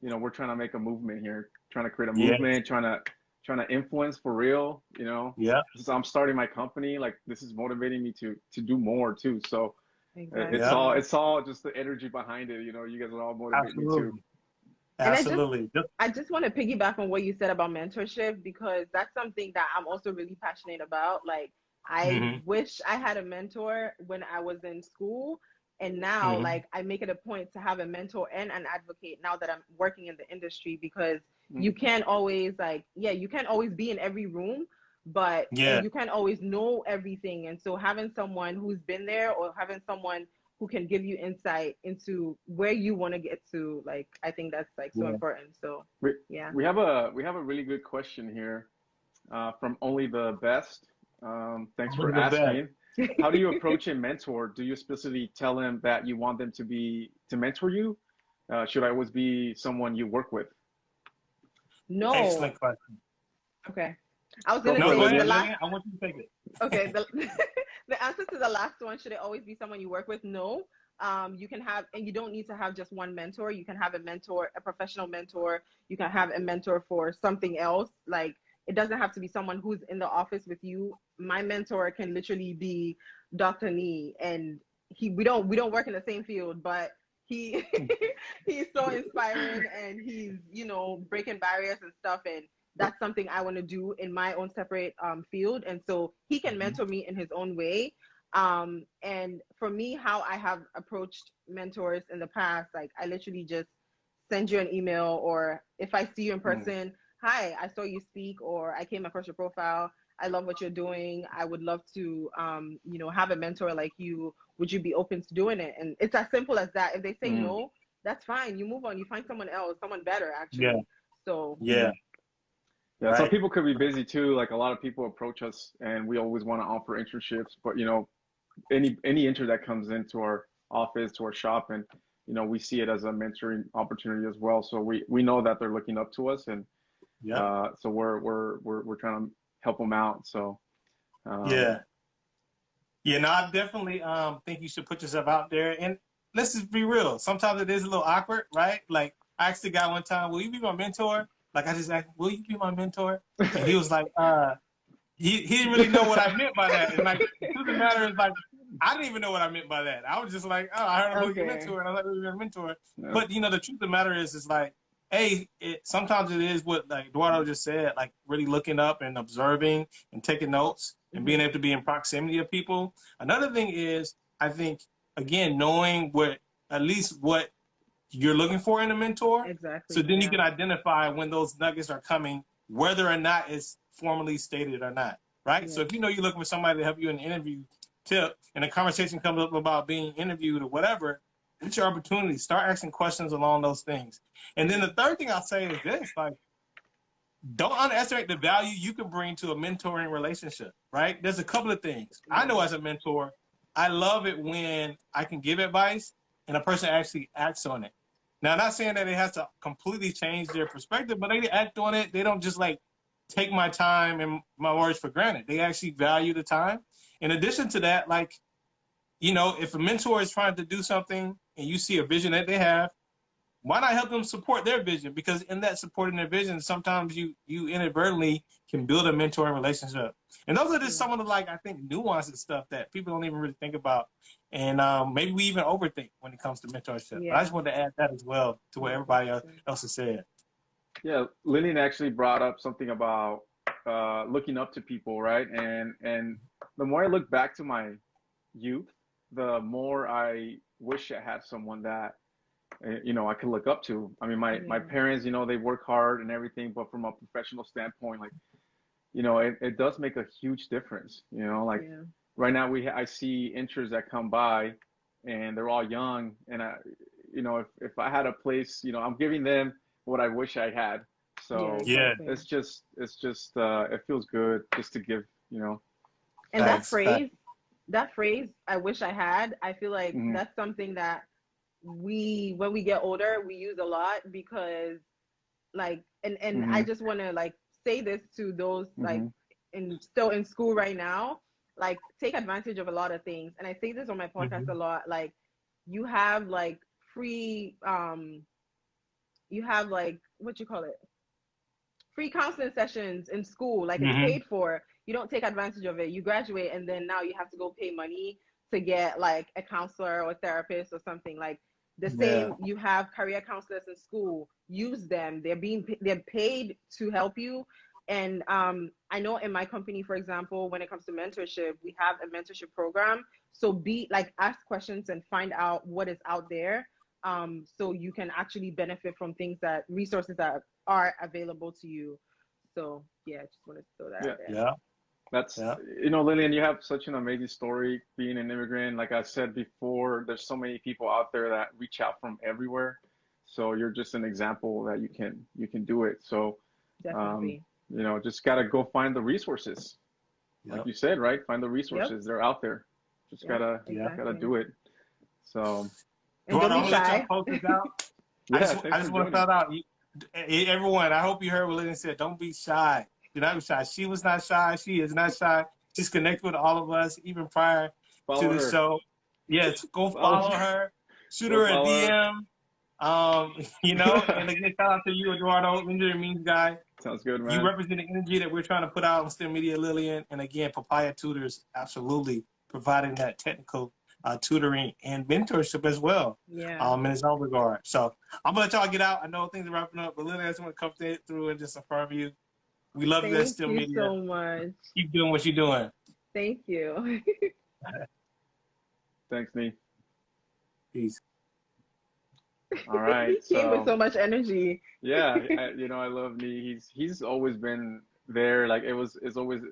we're trying to make a movement here, trying to create a movement, trying to influence for real, Yeah. So I'm starting my company, like this is motivating me to do more too. So Exactly. it's all just the energy behind it. You guys are all motivating me too. And Absolutely. I just want to piggyback on what you said about mentorship, because that's something that I'm also really passionate about. Like, I wish I had a mentor when I was in school. And now, like, I make it a point to have a mentor and an advocate now that I'm working in the industry, because you can't always, like, you can't always be in every room, but and you can't always know everything. And so having someone who's been there, or having someone who can give you insight into where you want to get to, like, I think that's like so important. So we have a really good question here from Only the Best. Thanks for asking. How do you approach a mentor? Do you specifically tell them that you want them to mentor you? Should I always be someone you work with? No. Excellent question. Okay. I was gonna say the last. I want you to take it. Okay. The answer to the last one, should it always be someone you work with? No. You can have, and you don't need to have just one mentor. You can have a mentor, a professional mentor. You can have a mentor for something else. Like, it doesn't have to be someone who's in the office with you. My mentor can literally be Dr. Nee, and we don't work in the same field, but he's so inspiring, and he's breaking barriers and stuff, and that's something I want to do in my own separate field. And so he can mentor me in his own way. And for me, how I have approached mentors in the past, like, I literally just send you an email, or if I see you in person, hi, I saw you speak, or I came across your profile. I love what you're doing. I would love to, have a mentor like you. Would you be open to doing it? And it's as simple as that. If they say no, that's fine. You move on. You find someone else, someone better, actually. Yeah. So yeah. Right. Some people could be busy too. Like, a lot of people approach us, and we always want to offer internships, but any intern that comes into our office, to our shop, and we see it as a mentoring opportunity as well. So we know that they're looking up to us, and so we're trying to help them out. So no, I definitely think you should put yourself out there. And let's just be real. Sometimes it is a little awkward, right? Like, I asked the guy one time, will you be my mentor? Like, I just asked, will you be my mentor? And he was like, he didn't really know what I meant by that. And, like, the truth of the matter is, like, I didn't even know what I meant by that. I was just like, oh, I heard about your mentor, and I was like, you're a mentor. Yeah. But, the truth of the matter is like, hey, sometimes it is what, like Eduardo just said, like, really looking up and observing and taking notes and being able to be in proximity of people. Another thing is, I think, again, knowing at least what you're looking for in a mentor. Exactly. So then you can identify when those nuggets are coming, whether or not it's formally stated or not, right? Yeah. So if you're looking for somebody to help you in an interview, tip and a conversation comes up about being interviewed or whatever, it's your opportunity. Start asking questions along those things. And then the third thing I'll say is this, like, don't underestimate the value you can bring to a mentoring relationship, right? There's a couple of things. I know as a mentor, I love it when I can give advice and a person actually acts on it. Now, I'm not saying that it has to completely change their perspective, but they act on it. They don't just like take my time and my words for granted. They actually value the time. In addition to that, like, you know, if a mentor is trying to do something and you see a vision that they have, why not help them support their vision? Because in that supporting their vision, sometimes you inadvertently can build a mentoring relationship. And those are just some of the, like, I think, nuances stuff that people don't even really think about. And maybe we even overthink when it comes to mentorship. Yeah. But I just wanted to add that as well to what everybody else has said. Yeah, Lilian actually brought up something about looking up to people, right? And the more I look back to my youth, the more I wish I had someone that, you know, I could look up to. I mean, my parents, you know, they work hard and everything, but from a professional standpoint, like, you know, it does make a huge difference. You know, like right now I see interns that come by and they're all young, and you know, if I had a place, you know, I'm giving them what I wish I had. So it's just it feels good just to give, you know. And that phrase, I wish I had, I feel like that's something that when we get older, we use a lot, because like, and I just want to like say this to those like still in school right now, like take advantage of a lot of things. And I say this on my podcast a lot, like you have like free, you have like, what you call it? Free counseling sessions in school, like it's paid for. You don't take advantage of it. You graduate and then now you have to go pay money to get like a counselor or a therapist or something. Like the same, you have career counselors in school. Use them. They're paid to help you. And I know in my company, for example, when it comes to mentorship, we have a mentorship program. So ask questions and find out what is out there. So you can actually benefit from resources that are available to you. So yeah, I just wanted to throw that out there. Yeah. That's, you know, Lilian, you have such an amazing story being an immigrant. Like I said before, there's so many people out there that reach out from everywhere. So you're just an example that you can do it. So, definitely. You know, just got to go find the resources. Like you said, right? Find the resources. They're out there. Just gotta do it. So. And don't be shy. I just want to shout out everyone. I hope you heard what Lilian said. Don't be shy. Do not be shy. She was not shy. She is not shy. She's connected with all of us, even prior to the show. Yes, go follow her. Shoot her a DM. You know, and again, shout out to you, Eduardo, Engineering Means Guy. Sounds good, man. You represent the energy that we're trying to put out on STEMedia, Lilian. And again, Papaya Tutors, absolutely providing that technical tutoring and mentorship as well. In its own regard. So I'm gonna let y'all get out. I know things are wrapping up, but Lilian, I just want to come through and just affirm you. We love you at STEMedia. Thank you so much. Keep doing what you're doing. Thank you. Thanks, Nee. Peace. All right. He came with so much energy. Yeah, you know, I love Nee. He's always been there. Like it's always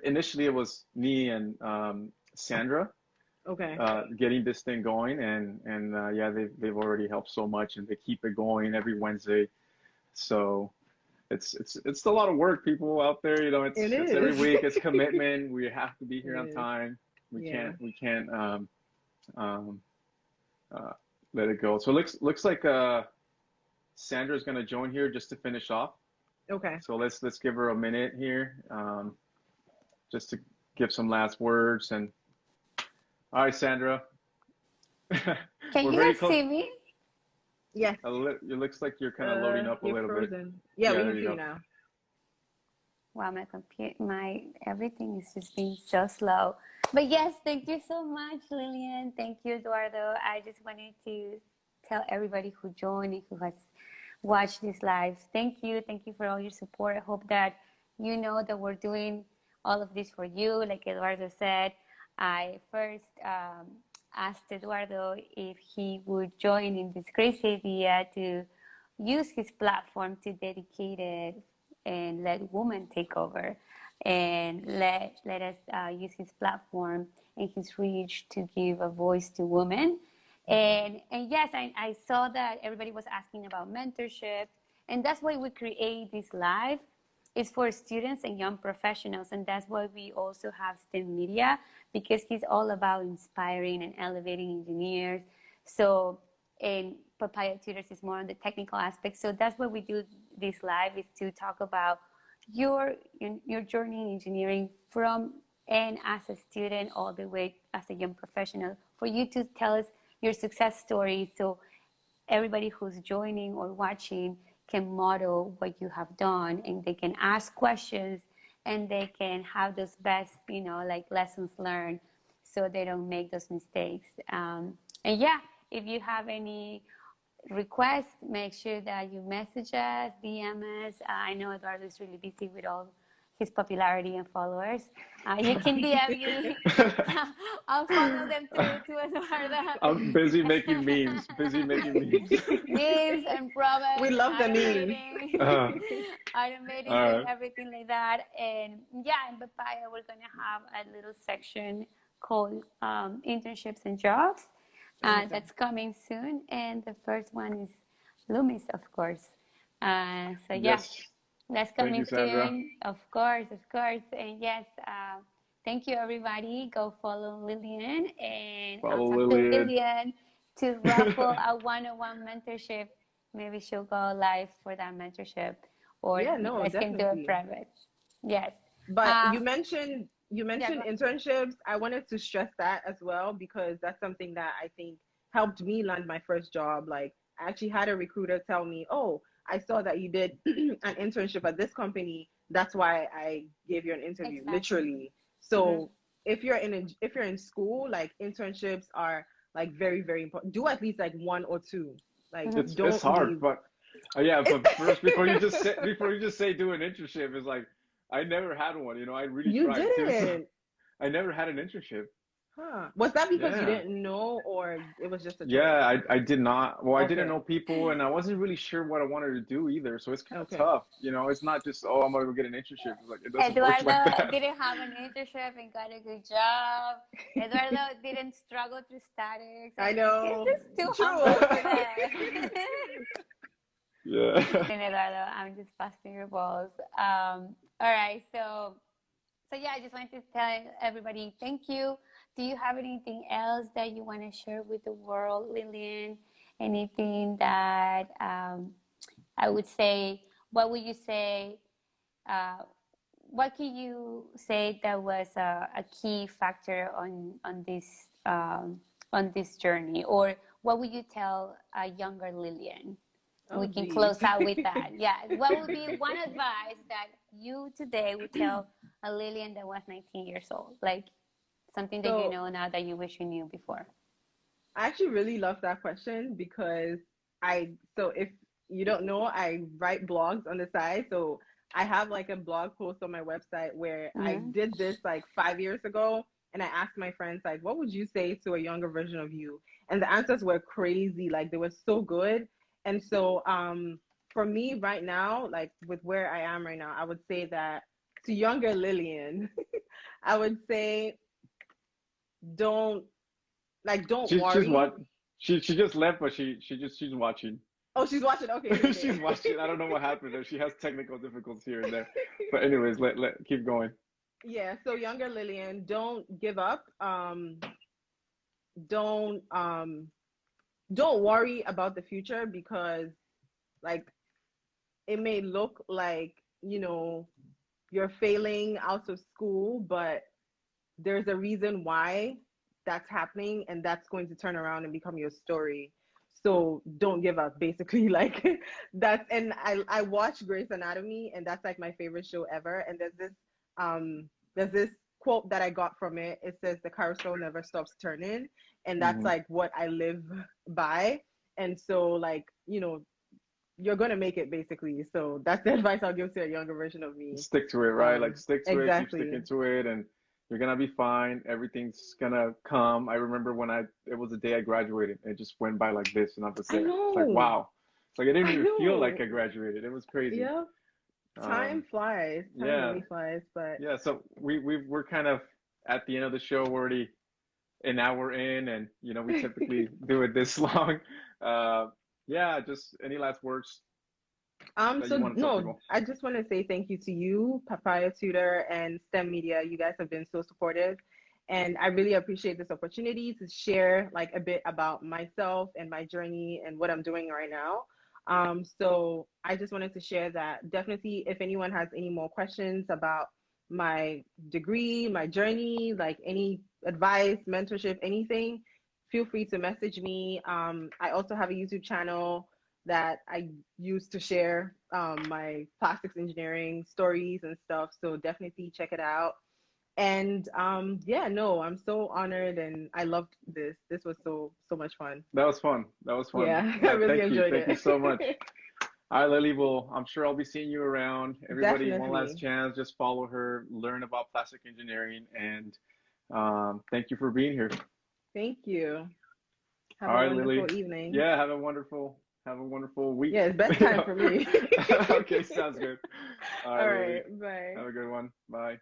initially it was me and Sandra. Okay. Getting this thing going, and yeah, they've already helped so much, and they keep it going every Wednesday. So it's a lot of work, people out there. You know, it's every week. It's commitment. We have to be here on time. We can't let it go. So looks like Sandra's gonna join here just to finish off. Okay. So let's give her a minute here, just to give some last words. And all right, Sandra. Can you guys see me? Yes. It looks like you're kind of loading up a little bit. Yeah, we can see you now. Wow, my everything is just being so slow. But yes, thank you so much, Lilian. Thank you, Eduardo. I just wanted to tell everybody who joined and who has watched this live, thank you for all your support. I hope that you know that we're doing all of this for you. Like Eduardo said, I first asked Eduardo if he would join in this crazy idea to use his platform to dedicate it and let women take over and let us use his platform and his reach to give a voice to women. And yes, I saw that everybody was asking about mentorship, and that's why we create this live. It's for students and young professionals, and that's why we also have STEMedia, because he's all about inspiring and elevating engineers. So, and Papaya Tutors is more on the technical aspect. So that's why we do this live, is to talk about your journey in engineering from and as a student all the way as a young professional, for you to tell us your success story, so everybody who's joining or watching can model what you have done, and they can ask questions, and they can have those best, like lessons learned, so they don't make those mistakes. And yeah, if you have any requests, make sure that you message us, DM us. I know Eduardo is really busy with all his popularity and followers. You can DM me. I'll funnel them to Eduardo. I'm busy making memes. Memes and promos. We love the memes. Automating and everything like that. And yeah, in Papaya, we're going to have a little section called internships and jobs. That's coming soon. And the first one is Loomis, of course. So yeah. Yes. That's coming you, Sandra. soon. Of course. And yes, thank you, everybody. Go follow Lilian, and Follow I'll talk to Lilian. Lilian to raffle a one-on-one mentorship. Maybe she'll go live for that mentorship, or Yeah, you no, guys can do definitely. it private. Yes. But you mentioned Yeah, internships. I wanted to stress that as well, because that's something that I think helped me land my first job. Like, I actually had a recruiter tell me, "Oh, I saw that you did an internship at this company. That's why I gave you an interview." Exactly. Literally. So if you're in school, like, internships are like very, very important. Do at least like one or two. Like, It's hard, but but first, before you just say do an internship, is like, I never had one. I really you tried too. didn't. I never had an internship. Huh. Was that because you Yeah. didn't know, or it was just a choice? Yeah, I did not. Well, I didn't Okay. know people, and I wasn't really sure what I wanted to do either. So it's kind of Okay. tough. It's not just, I'm gonna go get an internship. It's like, it doesn't work Eduardo like that. didn't have an internship and got a good job. Eduardo didn't struggle through statics. I know. It's just too True. humble for that. Yeah. And Eduardo, I'm just busting your balls. All right, so yeah, I just wanted to tell everybody thank you. Do you have anything else that you want to share with the world, Lilian? Anything that I would say? What would you say? What can you say that was a key factor on this journey, or what would you tell a younger Lilian? We can close out with that. Yeah. What would be one advice that you today would tell a Lilian that was 19 years old? Like something that you know now that you wish you knew before. I actually really love that question, because if you don't know, I write blogs on the side. So I have like a blog post on my website where I did this like 5 years ago. And I asked my friends, like, what would you say to a younger version of you? And the answers were crazy. Like, they were so good. And so for me right now, like with where I am right now, I would say that to younger Lilian, I would say, don't worry. She just left, but she's watching. Oh, she's watching. Okay. She's watching. I don't know what happened there. She has technical difficulties here and there. But anyways, let keep going. Yeah. So younger Lilian, don't give up. Don't worry about the future, because like it may look like you're failing out of school, but there's a reason why that's happening, and that's going to turn around and become your story. So don't give up, basically. Like that's, and I watch Grey's Anatomy, and that's like my favorite show ever. And there's this quote that I got from it. It says the carousel never stops turning, and that's like what I live by. And so like you're gonna make it, basically. So that's the advice I'll give to a younger version of me. Stick to it, right? Like stick to it, keep sticking to it, and you're gonna be fine. Everything's gonna come. I remember when it was the day I graduated. It just went by like this, and I'm just like, it's like, wow. It's like I didn't even feel like I graduated. It was crazy. Yeah. Time flies. Time really flies. But yeah, so we're kind of at the end of the show. We're already an hour in, and we typically do it this long. Yeah, just any last words that So you want to tell no, people? I just want to say thank you to you, Papaya Tutor, and STEMedia. You guys have been so supportive, and I really appreciate this opportunity to share like a bit about myself and my journey and what I'm doing right now. So I just wanted to share that definitely if anyone has any more questions about my degree, my journey, like any advice, mentorship, anything, feel free to message me. I also have a YouTube channel that I use to share my plastics engineering stories and stuff. So definitely check it out. And yeah, no, I'm so honored and I loved this. This was so much fun. That was fun. That was fun. Yeah, I really enjoyed Thank you it. so much. All right, Lily. Well, I'm sure I'll be seeing you around. Everybody, one last Definitely. chance. Just follow her, learn about plastic engineering, and thank you for being here. Thank you. Have All a right, wonderful Lily. evening. Yeah, have a wonderful week. Yeah, it's bedtime for me. Okay, sounds good. All right, All Lily. right, bye. Have a good one. Bye.